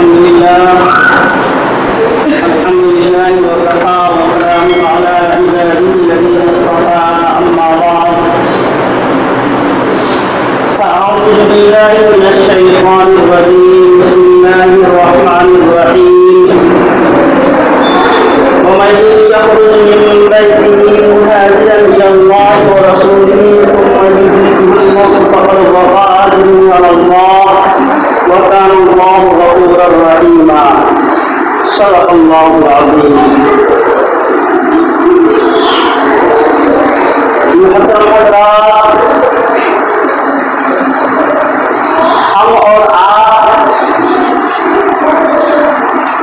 الحمد لله وكفى وسلام على عباده الذين اصطفى أما بعد فأعوذ بالله من الشيطان الرجيم بسم الله الرحمن الرحيم ومن يخرج من بيته مهاجرا إلى الله ورسوله ثم يدركه الموت فقد وقع أجره على الله وكان الله غفورا رحيما صدق الله العظيم. محترم حضرات، ہم اور آپ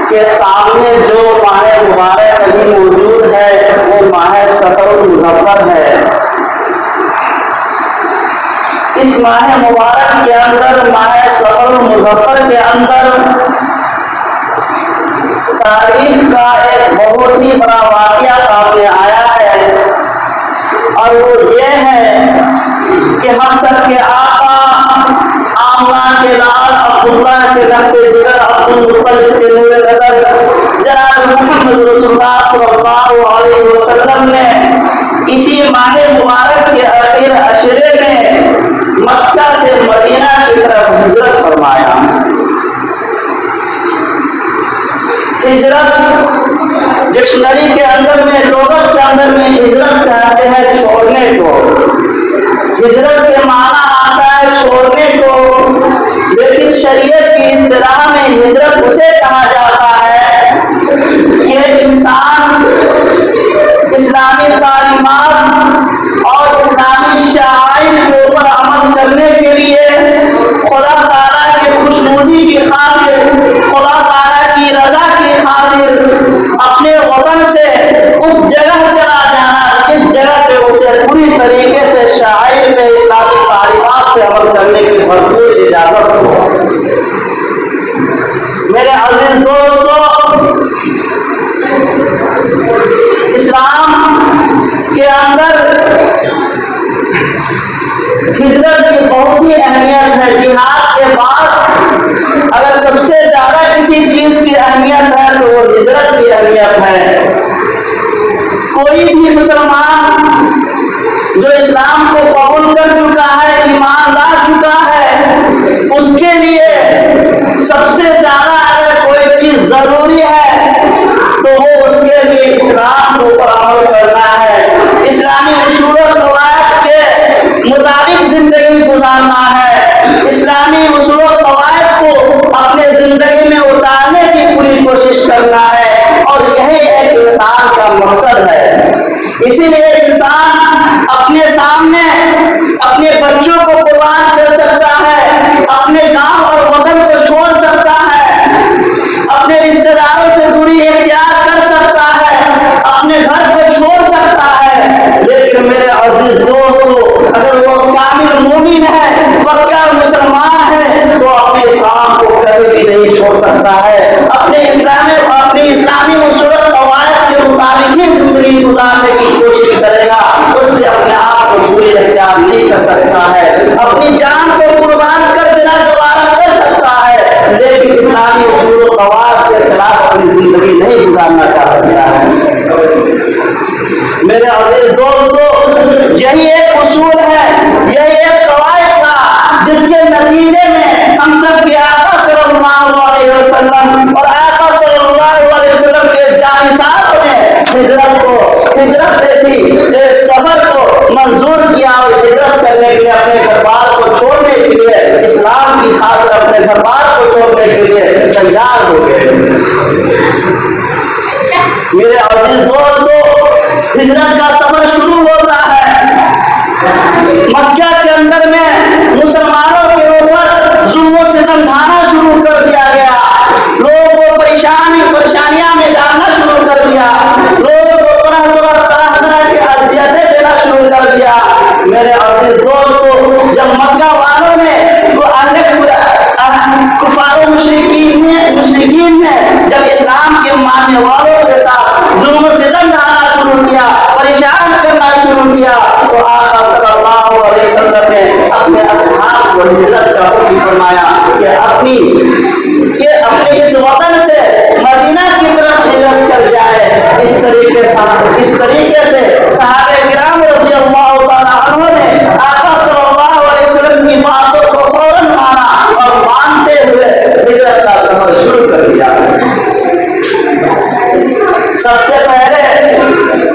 کے سامنے جو ماہ مبارک ابھی موجود ہے وہ ماہ صفر المظفر ہے. اس ماہ مبارک کے اندر، ماہ صفر المظفر کے اندر تاریخ کا ایک بہت ہی بڑا واقعہ سامنے آیا ہے، اور وہ یہ ہے کہ ہم سب کے آقا آمنہ کے لال عبداللہ کے لب جگر عبدالمطلب کے نور نظر جناب محمد رسول اللہ صلی اللہ علیہ وسلم نے اسی ماہ مبارک کے آخر عشرے میں مکہ سے مدینہ کی طرف ہجرت فرمایا. ہجرت ڈکشنری کے اندر میں، لغت کے اندر میں ہجرت کہتے ہیں چھوڑنے کو. ہجرت کے معنی آتا ہے چھوڑنے کو، لیکن شریعت کی اصطلاح میں ہجرت اسے کہا جاتا ہے کہ انسان اسلامی تعلیمات اور اسلامی شعائر کے اوپر عمل کرنے کے لیے خدا تعالیٰ کی خوشنودی کی خاطر، خدا تعالیٰ کی رضا کی خاطر اپنے وطن سے اس جگہ چلا جانا جس جگہ پہ اسے پوری طریقے سے شعائر میں اسلامی تعلیمات پہ عمل کرنے کی بھرپور اجازت ہو. میرے عزیز دوستو، اسلام کے اندر ہجرت کی بہت ہی اہمیت ہے. جہاد کے بعد اگر سب سے زیادہ کسی چیز کی اہمیت ہے تو وہ ہجرت کی اہمیت ہے. کوئی بھی مسلمان جو اسلام کو قبول کر چکا ہے، ایمان لا چکا ہے، اس کے لیے سب سے زیادہ اگر کوئی چیز ضروری ہے تو وہ اس کے لیے اسلام کو عمل کرنا ہے، اسلامی اصول و قواعد کے مطابق زندگی گزارنا ہے، اسلامی اصول و قواعد کو اپنے زندگی میں اتارنے کی پوری کوشش کرنا ہے، اور یہی ایک انسان کا مقصد ہے. اسی لیے انسان اپنے سامنے اپنے بچوں کو قربان کر سکتا ہے، اپنے گاؤں اور وطن کو چھوڑ سکتا ہے، اپنے رشتہ داروں سے دوری اختیار کر سکتا ہے، اپنے گھر کو چھوڑ سکتا ہے، لیکن میرے عزیز دوستو اگر وہ کامل مومن ہے، پکا مسلمان ہے، تو اپنے اسلام کو کبھی بھی نہیں چھوڑ سکتا ہے. اپنے اسلامی اصول و قواعد کے مطابق ہی زندگی گزارنے کی کوشش کرے گا، اس سے اپنے آپ کو پوری اختیار نہیں کر سکتا ہے. اپنی جان کو قربان کر دینا دوبارہ کر سکتا ہے، لیکن اسلامی اصول و قواعد کے خلاف اپنی زندگی نہیں گزارنا چاہ سکتا ہے. میرے عزیز دوستو، یہی ایک اصول ہے، یہی ایک قواعد تھا جس کے نتیجے میں ہم سب کے آقا صلی اللہ علیہ وسلم اور آقا صلی اللہ علیہ وسلم کے جانثاروں نے ہجرت جیسی سفر کو منظور کیا، اور ہجرت کرنے کے لیے اپنے گھر بار کو چھوڑنے کے لیے، اسلام کی خاطر اپنے گھر بار کو چھوڑنے کے لیے تیار ہو گئے. میرے عزیز دوستو، ہجرت کا سفر شروع ہوتا ہے مکہ کے اندر میں. مسلمانوں کے اوپر ظلم و ستم ڈھانا شروع کر دیا گیا، لوگوں کو پریشانیاں میں ڈالنا شروع کر دیا، لوگوں کو طرح کی اذیتیں دینا شروع کر دیا. میرے عزیز دوستو، جب مکہ والوں نے کفار و مشرکین نے جب اسلام کے ماننے والوں کے ساتھ ظلم و ستم ڈھانا شروع کیا، پریشان کرنا شروع کیا، تو آقا صلی اللہ علیہ وسلم نے اپنے اصحاب کو ہجرت کا حکم فرمایا کہ اپنی اس کے ساتھ اس طریقے سے صحابہ کرام رضی اللہ تعالیٰ عنہ نے آقا صلی اللہ علیہ وسلم کی باتوں کو فوراً مانا اور مانتے ہوئے ہجرت کا سفر شروع کر دیا۔ سب سے پہلے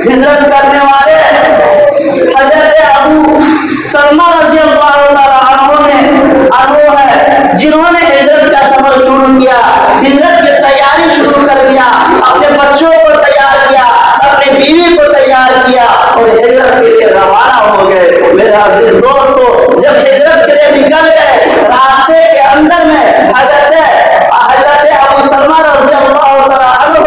ہجرت کرنے والے حضرت ابو سلمہ رضی اللہ تعالیٰ عنہ ہے، جنہوں نے ہجرت کا سفر شروع کیا، ہجرت کی تیاری شروع کر دیا، اپنے بچوں کو تیار کیا، اپنی بیوی کو تیار کیا اور ہجرت کے لیے روانہ ہو گئے۔ میرے عزیز دوستو، جب ہجرت کے لیے نکل گئے، راستے کے اندر میں حضرت ابو سلمہ رضی اللہ تعالیٰ عنہ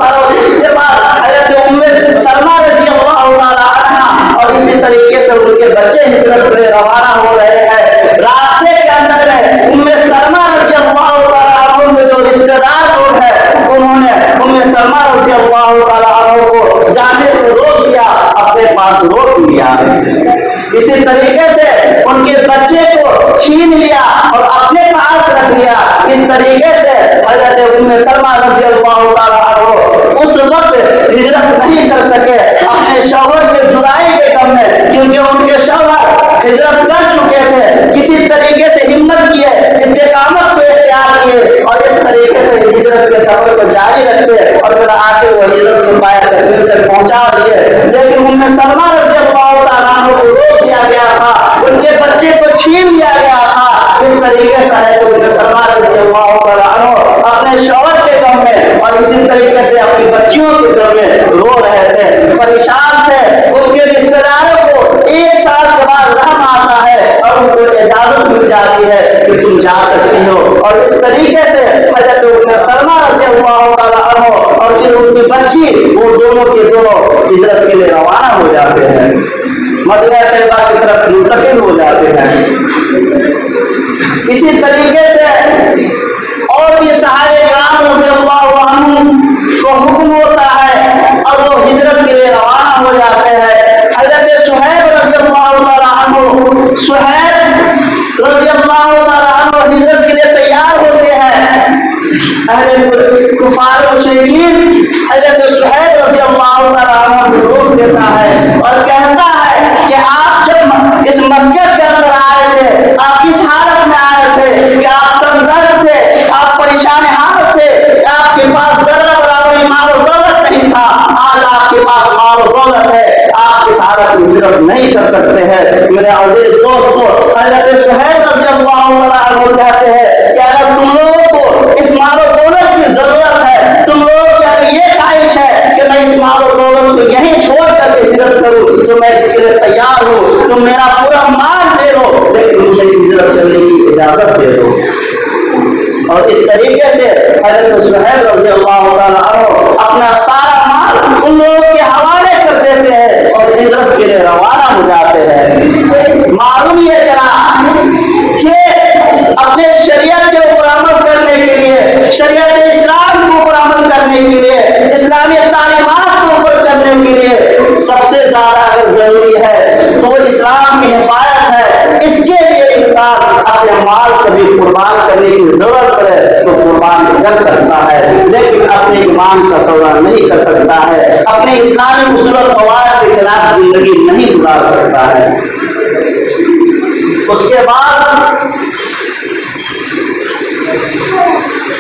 اور اس کے بعد حضرت ام سلمہ رضی اللہ تعالیٰ عنہ اور اسی طریقے سے ان کے بچے ہجرت کے لیے روانہ ہو رہے ہیں۔ راستے کے اندر میں ام سلمہ رضی اللہ تعالیٰ عنہ کے جو رشتہ دار لوگ ہیں، انہوں نے ام سلمہ رضی اللہ تعالیٰ عنہ کو جانے سے روک دیا، اپنے پاس روک لیا۔ اسی طریقے سے ان کے بچے کو چھین لیا اور اپنے پاس رکھ لیا۔ اس طریقے سے حضرت ام سلمہ رضی اللہ تعالیٰ عنہ اس وقت ہجرت نہیں کر سکے اپنے شوہر کے جدائی کے غم میں، کیونکہ ان کے شوہر ہجرت کر چکے تھے۔ کسی طریقے سے ہمت کیے، استقامت کو اختیار کیے اور اس طریقے سے ہجرت کے سفر کو جاری رکھتے اور پھر آخر وہ ہجرت سے پائے تک پہنچا دیے۔ لیکن ام سلمہ رضی اللہ تعالیٰ عنہ کو روک دیا گیا تھا، ان کے بچے کو چھین لیا گیا تھا۔ اس طریقے سے ام سلمہ رضی اللہ تعالیٰ عنہ اپنے شوہر کے غم میں اور اسی طریقے سے اپنی بچیوں کے غم میں رو رہے تھے، پریشان تھے۔ ان کے رشتہ داروں کو 1 سال کے بعد رحم آتا ہے اور ان کو اجازت مل جاتی ہے کہ تم جا سکتی ہو، اور اس طریقے سے حضرت ام سلمہ رضی اللہ تعالیٰ عنہ اور پھر ان کی بچی، وہ دونوں کے دونوں ہجرت کے لیے روانہ ہو جاتے ہیں، مدینہ طیبہ کی طرف منتقل ہو جاتے ہیں۔ اسی طریقے سے اور بھی صحابہ کرام رضی اللہ عنہ کو حکم ہوتا ہے اور وہ ہجرت کے لیے روانہ ہو جاتے ہیں۔ حضرت صہیب رضی اللہ تعالیٰ عنہ، صہیب رضی اللہ تعالیٰ عنہ ہجرت کے لیے تیار ہوتے ہیں۔ اہل کفار مشرکین حضرت صہیب رضی اللہ تعالیٰ عنہ کو روک دیتا ہے اور کہتا ہے کہ آپ جب اس مکہ کے اندر آئے تھے، آپ کس حالت میں آئے تھے؟ کہ آپ تندرست تھے، آپ پریشان حالت تھے، آپ کے پاس ذرہ برابر مال و دولت نہیں تھا، آج آپ کے پاس مال و دولت ہے، آپ اس حالت میں ہجرت نہیں کر سکتے ہیں۔ میرے عزیز دوستو، حضرت صہیب رضی اللہ عنہ کہتے ہیں کہ اگر تم لوگوں کو اس مال و دولت کی ضرورت ہے، تم لوگوں کی یہ خواہش ہے کہ میں اس مال و دولت کو یہیں چھوڑ کر کے ہجرت کروں تو میں اس کے لیے تیار ہوں، تم میرا پورا مال دے دو لیکن مجھے ہجرت کرنے کی اجازت دے دو۔ اور اس طریقے سے حضرت صہیب رضی اللہ تعالیٰ عنہ اپنا سارا مال ان لوگوں کے حوالے کر دیتے ہیں اور ہجرت کے لیے روانہ ہو جاتے ہیں۔ معلوم یہ چلا کہ اپنے شریعت کے اوپر عمل کرنے کے لیے، شریعت اسلام کے اوپر عمل کرنے کے لیے، اسلامی تعلیمات کے اوپر کرنے کے لیے سب سے زیادہ اگر ضروری ہے تو وہ اسلام کی حفاظت ہے۔ اس کے لیے انسان اپنے مال کبھی قربان کرنے کی ضرورت پڑے تو قربان کر سکتا ہے، لیکن اپنے ایمان کا سودا نہیں کر سکتا ہے، اپنے اسلامی اصول و قواعد کے خلاف زندگی نہیں گزار سکتا ہے۔ اس کے بعد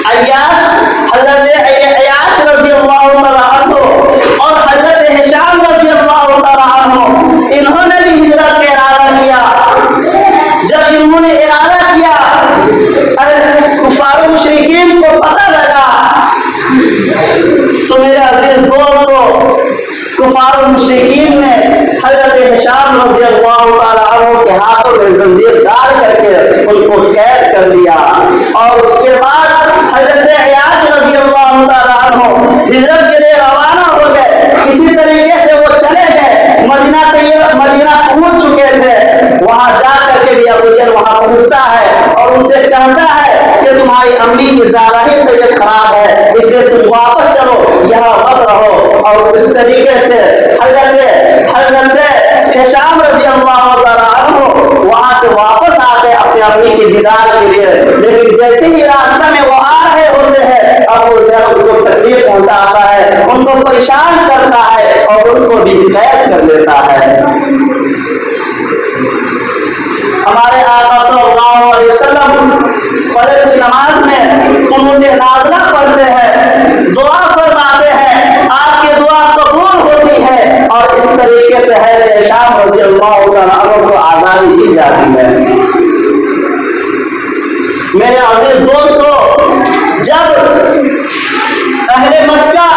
حضرت عیاش رضی اللہ تعالیٰ عنہ اور حضرت ہشام رضی اللہ تعالیٰ عنہ، انہوں نے بھی ہجرت کا ارادہ کیا۔ جب انہوں نے ارادہ کیا، کفار مشرکین کو پتہ لگا تو میرے عزیز دوستو، کفار مشرکین نے حضرت ہشام رضی اللہ تعالیٰ عنہ کے ہاتھوں میں زنجیر ڈال کر کے ان کو قید کر دیا، اور اس کے بعد حضرت عیاش رضی اللہ تعالیٰ عنہ ہجرت کے لیے روانہ ہو گئے۔ اسی طریقے سے وہ چلے گئے، مدینہ پہنچ چکے تھے۔ وہاں جا کر کے بھی ابو جہل وہاں پہنچتا ہے اور ان سے کہتا ہے کہ تمہاری امی کی ذرا ہی طبیعت خراب ہے، اس سے تم واپس چلو، یہاں مت رہو۔ اور اس طریقے سے حضرت ہشام رضی اللہ تعالیٰ عنہ وہاں سے واپس آتے اپنے امی کی دیدار کے لیے، لیکن جیسے ہی راستہ میں وہ آ رہے ہوتے ہیں ابو جہل ان کو تکلیف پہنچاتا ہے، ان کو پریشان کرتا ہے، کو بھی قید کر لیتا ہے۔ ہمارے آقا صلی اللہ علیہ وسلم فجر کی نماز میں قنوت نازلہ پڑھتے ہیں، دعا فرماتے ہیں، آپ کی دعا قبول ہوتی ہے، اور اس طریقے سے حضرت ہشام رضی اللہ تعالیٰ عنہ کو آزادی دی جاتی ہے۔ میرے عزیز دوستو، جب اہل مکہ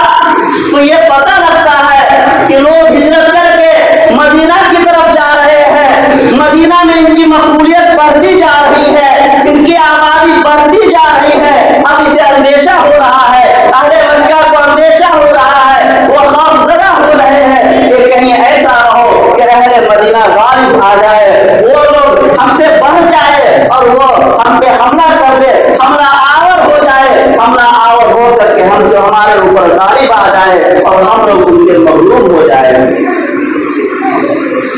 کو یہ پتہ لگتا ہے کہ لوگ ہجرت کر کے مدینہ کی طرف جا رہے ہیں، مدینہ میں ان کی مقبولیت بڑھتی جا رہی ہے، ان کی آبادی بڑھتی جا رہی ہے، اب اسے اندیشہ ہو رہا ہے، اہل مکہ کو اندیشہ ہو رہا ہے، وہ خوف زدہ ہو رہے ہیں کہ کہیں ایسا نہ ہو کہ اہل مدینہ غالب آ جائے، وہ لوگ ہم سے بڑھ جائے اور وہ ہم پہ حملہ کر دے، حملہ آور ہو جائے، حملہ آور ہو کر کے ہم جو ہمارے اوپر غالب آ جائے اور ہم لوگ ان کے مغلوب ہو جائے۔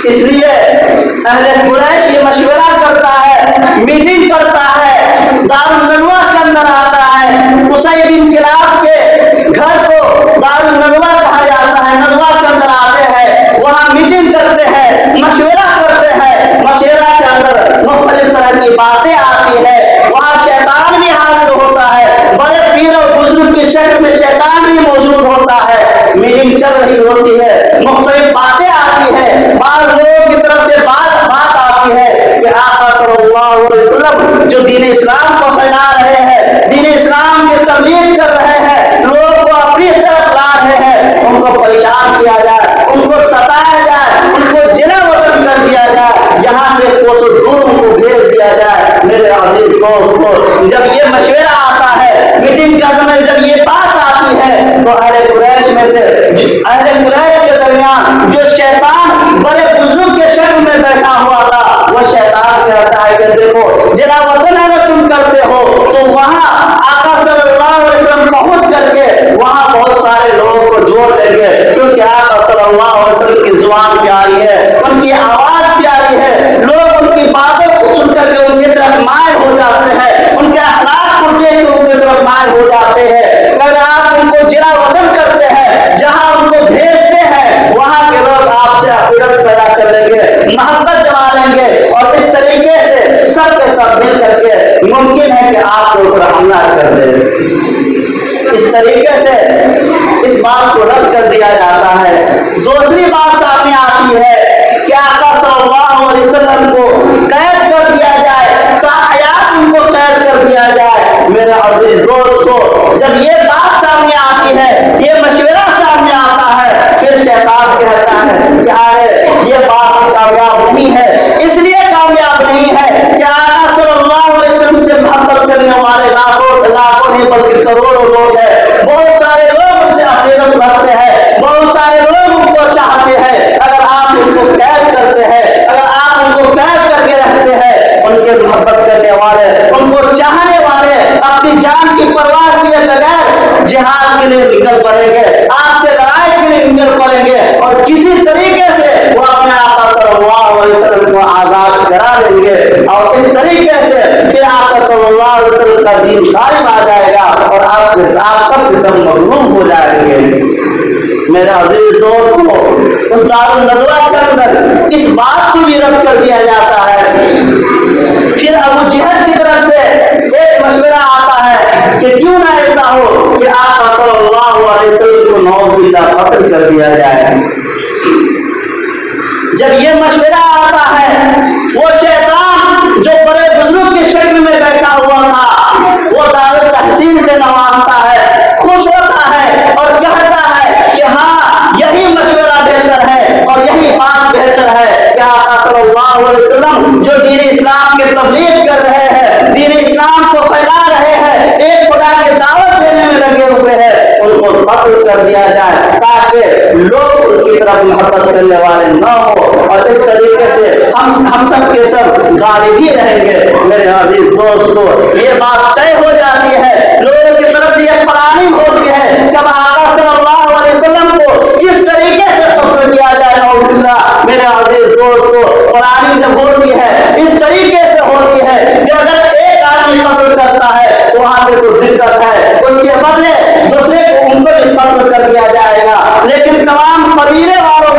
اس لیے اہل قریش یہ مشورہ کرتا ہے، میٹنگ کرتا ہے، دار الندوہ کے اندر آتا ہے، قصی بن کلاب کے گھر کو دار الندوہ کہا جاتا ہے، ندوہ کے اندر آتے ہیں، وہاں میٹنگ کرتے ہیں، مشورہ کرتے ہیں، مشورہ کے اندر مختلف طرح کی باتیں آتی ہے، وہاں شیطان بھی حاضر ہوتا ہے، بڑے پیر اور بزرگ کی شکل میں شیطان بھی موجود ہوتا ہے، میٹنگ چل رہی ہوتی ہے، مختلف باتیں آتی ہے، بعض لوگوں کی طرف سے بات آتی ہے کہ آقا صلی اللہ علیہ وسلم جو دین اسلام کو پھیلا رہے ہیں، دین اسلام کی تبلیغ کر رہے ہیں، لوگوں کو اپنی طرف لا رہے ہیں، ان کو پریشان کیا جائے، ان کو ستایا جائے، ان کو جلا وطن کر دیا جائے، یہاں سے کوسوں دور ان کو بھیج دیا جائے۔ میرے عزیز دوستو، جب یہ مشورہ آتا ہے، میٹنگ کا زمین جب یہ بات آتی ہے، تو اہل قریش میں سے اہل قریش کے درمیان جو شیطان بڑے بزرگ کے شکل میں بیٹھا ہوا تھا، وہ شیطان کہتا ہے کہ دیکھو جلا وطن اگر تم کرتے ہو تو وہاں آقا صلی اللہ علیہ وسلم پہنچ کر کے وہاں بہت سارے لوگوں کو جوڑ لیں گے، کیونکہ آقا صلی اللہ علیہ وسلم کی زبان پیاری ہے، ان کی آواز پیاری ہے، لوگ ان کی باتوں کو سن کر کے ان کی طرف مائل ہو جاتے ہیں، ان کے اخلاق کو دیکھ کے ان کی طرف مائل ہو جاتے ہیں۔ اگر آپ ان کو جلا وطن کرتے ہیں، جہاں ان کو بھیجتے ہیں، وہاں کے لوگ آپ سے عقیدت پیدا کر لیں گے، محبت جما لیں گے، اور اس طریقے سے سب کے سب مل کر کے ممکن ہے کہ آپ کے اوپر حملہ کر دیں۔ اس طریقے سے اس بات کو رد کر دیا جاتا ہے۔ دوسری بات سامنے آتی ہے کہ آقا صلی اللہ علیہ وسلم کو قید کر دیا جائے، تا حیات ان کو قید کر دیا جائے۔ میرے عزیز دوستو، جب یہ بات سامنے آتی ہے، یہ مشورہ سامنے آتا ہے، پھر شیطان کہتا ہے کہ ارے یہ بات کامیاب نہیں ہے، اس لیے کامیاب نہیں ہے کہ آقا صلی اللہ علیہ وسلم سے محبت کرنے والے لاکھوں نہیں بلکہ کروڑوں لوگ ہیں، بہت سارے لوگ ان سے عقیدت رکھتے ہیں، بہت سارے لوگ ان کو چاہتے ہیں، اگر آپ ان کو قید کرتے ہیں، اگر آپ ان کو قید کر کے رکھتے ہیں، ان کے محبت کرنے والے، ان کو چاہنے والے اپنی جان کی پرواہ کیے بغیر جہاد کے لیے نکل پڑیں گے، آپ سے لڑائی کے لیے نکل پڑیں گے، اور کسی طریقے سے وہ اپنے آقا صلی اللہ علیہ وسلم کو آزاد کرا لیں گے، اور اس طریقے سے پھر آقا صلی اللہ علیہ وسلم کا دین غالب آ جائے گا اور آپ سب کے سب مغلوب ہو جائیں گے۔ میرے عزیز دوستو، اس دار الندوہ کے اندر اس بات کو بھی رد کر دیا جاتا ہے۔ پھر ابو جہل کی طرف سے ایک مشورہ آتا ہے کہ کیوں نہ ایسا ہو کہ آقا صلی اللہ علیہ وسلم کو نعوذ باللہ قتل کر دیا جائے۔ جب یہ مشورہ آتا ہے، وہ شیطان جو بڑے بزرگ کی شکل میں بیٹھا ہوا تھا، وہ دار التحسین سے نوازتا ہے، خوش ہوتا ہے اور کہتا ہے کہ ہاں یہی مشورہ بہتر ہے اور یہی بات بہتر ہے کہ آقا صلی اللہ علیہ وسلم جو دین اسلام کی تبلیغ کر رہے ہیں، دین اسلام کو پھیلا رہے ہیں، ایک خدا کی دعوت دینے میں لگے ہوئے ہیں، ان کو قتل کر دیا جائے تاکہ لوگ ان کی طرف محبت کرنے والے نہ ہو، اور اس طریقے سے ہم سب کے سب غالب ہی رہیں گے۔ میرے عزیز دوستو، یہ بات طے ہو جاتی ہے، لوگوں کی طرف سے یہ پلاننگ ہوتی ہے کہ آقا صلی اللہ علیہ وسلم کو کس طریقے سے قتل کیا جائے۔ نعوذ باللہ، میرے عزیز دوستو، پلاننگ جب ہوتی ہے اس طریقے سے ہوتی ہے کہ اگر ایک آدمی قتل کرتا ہے تو وہاں پہ کوئی دقت ہے، اس کے بدلے دوسرے کو ان کو بھی قتل کر دیا جائے گا، لیکن تمام قبیلے والوں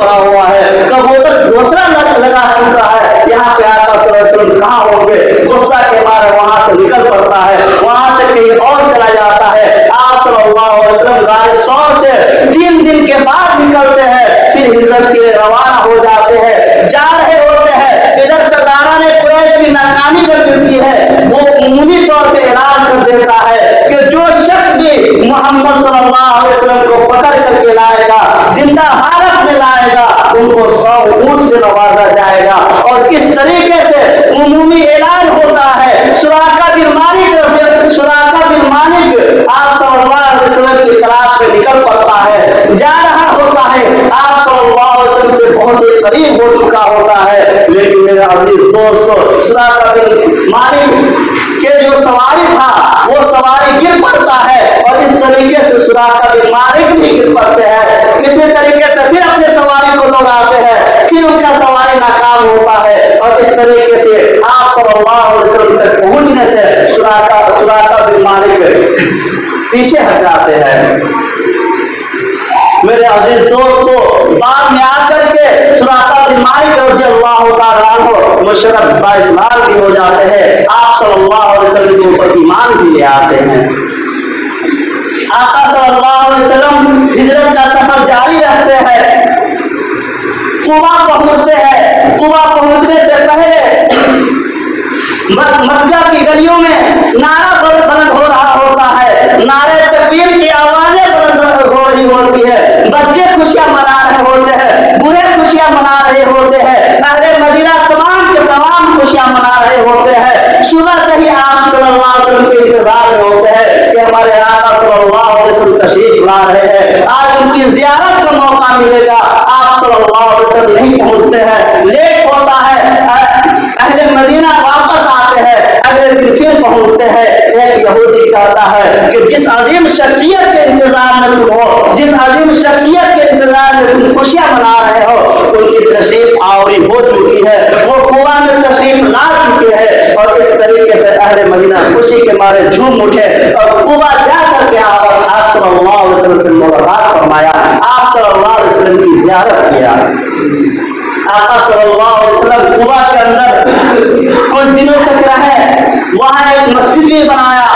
پڑا ہوا ہے، کبوتر گھونسلہ لگا چکا ہے، یہاں پہ آقا صلی اللہ علیہ وسلم کہاں ہوں گے؟ غصہ کے مارے وہاں سے نکل پڑتا ہے، وہاں سے کہیں اور چلا جاتا ہے۔ آپ صلی اللہ علیہ وسلم غار ثور سے 3 دن کے بعد نکلتے ہیں، پھر ہجرت کے لیے روانہ ہو جاتے ہیں، جا رہے ہوتے ہیں۔ ادھر سردارہ نے قریش کی ناکامی کر دیتی ہے، وہ عمومی طور پہ اعلان کر دیتا ہے کہ جو شخص بھی محمد صلی اللہ علیہ وسلم کو پکڑ کر کے لائے گا، زندہ حالت میں لائے گا، ان کو 100 اونٹ سے نوازا جائے گا۔ اور کس طریقے سے عمومی اعلان ہوتا ہے، سراقہ بن مالک آپ صلی اللہ علیہ وسلم کی تلاش میں نکل پڑتا ہے، جا رہا ہوتا ہے، آپ صلی اللہ علیہ وسلم سے بہت ہی قریب ہو چکا ہوتا ہے، لیکن میرے عزیز دوستو سراقہ بن مالک کے جو سواری تھا وہ سواری گر پڑتا ہے، اور اس طریقے سے سراقہ بن مالک بھی گر پڑتے ہیں۔ اسی طریقے سے پھر اپنے سواری کو دوڑاتے ہیں، پھر ان کا سواری ناکام ہوتا ہے، اور اس طریقے سے آپ صلی اللہ علیہ وسلم تک پہنچنے سے سراقہ بن مالک پیچھے ہٹ جاتے ہیں۔ میرے عزیز دوستو بعد میں آ کر کے سراقہ بن مالک رضی اللہ تعالیٰ عنہ مشرف با اسلام بھی ہو جاتے ہیں، آپ صلی اللہ علیہ وسلم کے اوپر ایمان بھی لے آتے ہیں۔ آقا صلی اللہ علیہ وسلم ہجرت کا سفر جاری رکھتے ہیں، قبا پہنچتے ہیں۔ قبا پہنچنے سے پہلے مکہ کی گلیوں میں نعرہ بلند ہو رہا ہوتا ہے، نعرہ تکبیر کی آوازیں بلند ہو رہی ہوتی ہے، بچے خوشیاں منا رہے ہوتے ہیں، بوڑھے خوشیاں منا رہے ہوتے ہیں، اہل مدینہ تمام کے تمام خوشیاں منا رہے ہوتے ہیں۔ صبح سے ہی آپ صلی اللہ علیہ وسلم کے انتظار میں ہوتے ہیں کہ ہمارے آقا صلی اللہ علیہ وسلم تشریف لا رہے ہیں، آج ان کی زیارت کا موقع ملے گا۔ آپ صلی اللہ علیہ وسلم نہیں پہنچتے ہیں، لیٹ ہوتا ہے، اہل مدینہ واپس آتے ہیں، اگلے دن پھر پہنچتے ہیں۔ ایک یہودی کہتا ہے کہ جس عظیم شخصیت کے انتظار میں تم ہو، جس عظیم شخصیت کے انتظار میں تم خوشیاں منا رہے ہو، ان کی تشریف آوری ہو چکی ہے، وہ قبا میں تشریف لا چکے ہیں۔ اور اس طریقے سے اہل مدینہ خوشی کے مارے جھوم اٹھے، اور قبا جا کر کے آپ صلی اللہ علیہ وسلم سے ملاقات فرمایا، آپ صلی اللہ علیہ وسلم کی زیارت کیا۔ آقا صلی اللہ علیہ وسلم قبا کے اندر کچھ دنوں تک رہے، وہاں ایک مسجد بھی بنایا،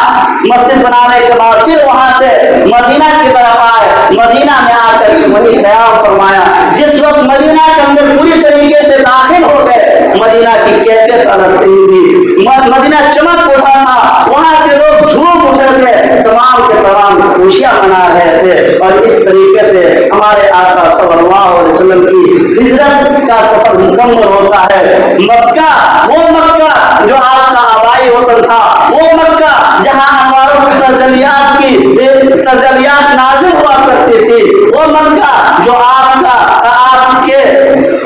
مسجد بنانے کے بعد پھر وہاں سے مدینہ کی طرف آئے، مدینہ میں آ کر کے وہی قیام فرمایا۔ جس وقت مدینہ کے اندر پوری طریقے سے داخل ہو گئے، مدینہ کی کیفیت الگ تھی، مدینہ چمک اٹھا تھا، وہاں کے لوگ جھوم اٹھے تھے، تمام کے تمام خوشیاں منا رہے تھے۔ اور اس طریقے سے ہمارے آقا صلی اللہ علیہ وسلم کی ہجرت کا سفر مکمل ہوتا ہے۔ مکہ، وہ مکہ جو آپ کا آبائی وطن تھا، وہ مکہ جہاں ہماروں کی تجلیات نازل ہوا کرتی تھی، وہ مکہ جو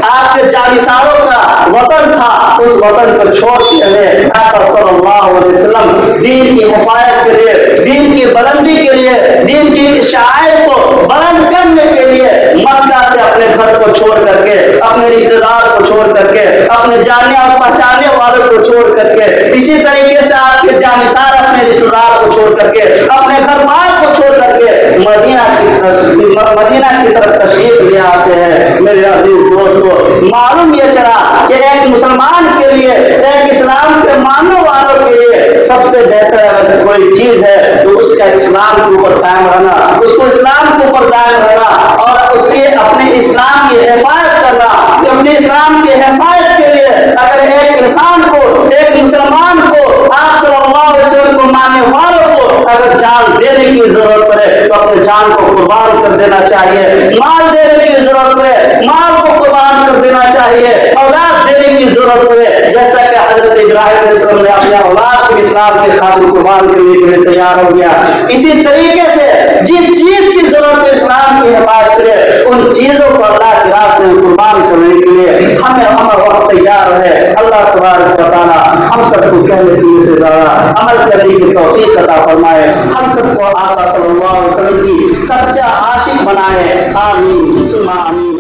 آپ کے جانثاروں کا وطن تھا، اس وطن کو چھوڑ کے ہمیں آقا صلی اللہ علیہ وسلم دین کی حفاظت کے لیے، دین کی بلندی کے لیے، دین کی شعائر کو بلند کرنے کے لیے مکہ سے اپنے گھر کو چھوڑ کر کے، اپنے رشتہ دار کو چھوڑ کر کے، اپنے جاننے اور پہچاننے والوں کو چھوڑ کر کے، اسی طریقے سے آپ کے جانثار اپنے رشتہ دار کو چھوڑ کر کے، اپنے گھر بار کو چھوڑ کر کے مدینہ کی طرف تشریف لے آتے ہیں۔ میرے عزیز دوستو معلوم یہ چلا کہ ایک مسلمان کے لیے، ایک اسلام کے ماننے والوں کے لیے سب سے بہتر اگر کوئی چیز ہے تو اس کا اسلام کے اوپر قائم رہنا، اس کو اسلام کے اوپر قائم رہنا، اور اس کے اپنے اسلام کی حفاظت کرنا۔ اپنے اسلام کی حفاظت کے لیے اگر ایک انسان کو، ایک مسلمان کو، آپ صلی اللہ علیہ وسلم کو ماننے والوں کو اگر جان دینے کی ضرورت پڑے تو اپنے جان کو قربان کر دینا چاہیے، مال دینے کی ضرورت پڑے مال کو قربان کر دینا چاہیے، اولاد دینے کی ضرورت پڑے جیسا کہ حضرت ابراہیم علیہ السلام نے اپنے اولاد کو اسلام کے خاطر قربان کرنے کے لیے تیار ہو گیا۔ اسی طریقے سے جس چیز کی ضرورت ہے اسلام کی حفاظت کرے، ان چیزوں کو اللہ کے راستے میں قربان کرنے کے لیے ہمیں ہر وقت تیار ہے۔ اللہ تبارک و تعالی ہم سب کو کہنے سننے سے زیادہ عمل کرنے کی توفیق عطا فرمائے، ہم سب کو آقا صلی اللہ علیہ وسلم کی سچا عاشق بنائے، آمین ثم آمین۔